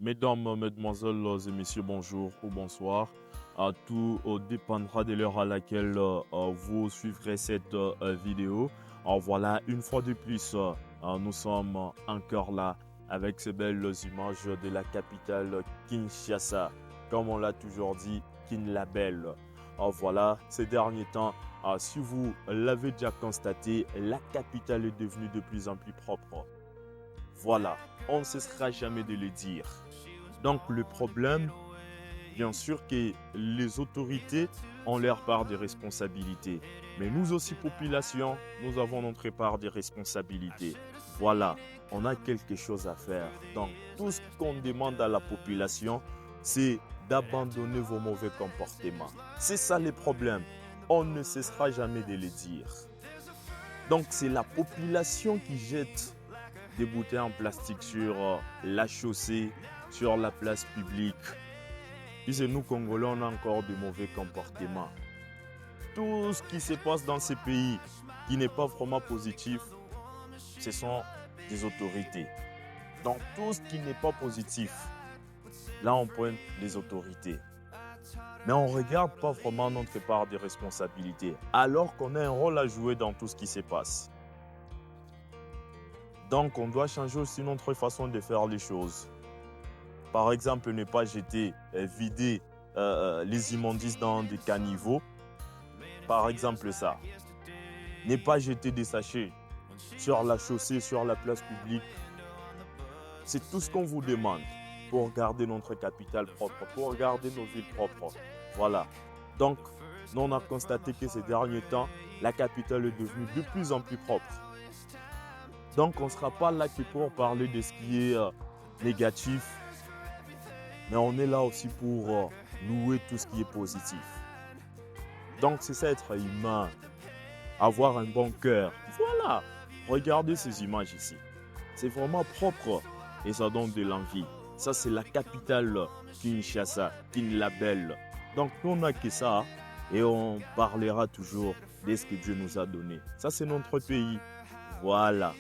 Mesdames, mesdemoiselles et messieurs, bonjour ou bonsoir. Tout dépendra de l'heure à laquelle vous suivrez cette vidéo. Alors voilà, une fois de plus, nous sommes encore là avec ces belles images de la capitale Kinshasa. Comme on l'a toujours dit, Kin la belle. Alors voilà, ces derniers temps, si vous l'avez déjà constaté, la capitale est devenue de plus en plus propre. Voilà, on ne cessera jamais de le dire. Donc le problème, bien sûr que les autorités ont leur part de responsabilités. Mais nous aussi, population, nous avons notre part de responsabilités. Voilà, on a quelque chose à faire. Donc tout ce qu'on demande à la population, c'est d'abandonner vos mauvais comportements. C'est ça le problème. On ne cessera jamais de le dire. Donc c'est la population qui jette des bouteilles en plastique sur la chaussée, sur la place publique. Puis c'est nous, Congolais, on a encore de mauvais comportements. Tout ce qui se passe dans ces pays qui n'est pas vraiment positif, ce sont des autorités. Donc tout ce qui n'est pas positif, là on pointe les autorités. Mais on ne regarde pas vraiment notre part de responsabilité, alors qu'on a un rôle à jouer dans tout ce qui se passe. Donc on doit changer aussi notre façon de faire les choses. Par exemple, ne pas jeter, vider les immondices dans des caniveaux. Par exemple ça. Ne pas jeter des sachets sur la chaussée, sur la place publique. C'est tout ce qu'on vous demande pour garder notre capitale propre, pour garder nos villes propres. Voilà. Donc, nous on a constaté que ces derniers temps, la capitale est devenue de plus en plus propre. Donc, on ne sera pas là que pour parler de ce qui est négatif, mais on est là aussi pour louer tout ce qui est positif. Donc, c'est ça être humain, avoir un bon cœur. Voilà, regardez ces images ici. C'est vraiment propre et ça donne de l'envie. Ça, c'est la capitale Kinshasa, Kin la belle. Donc, nous, on n'a que ça et on parlera toujours de ce que Dieu nous a donné. Ça, c'est notre pays. Voilà.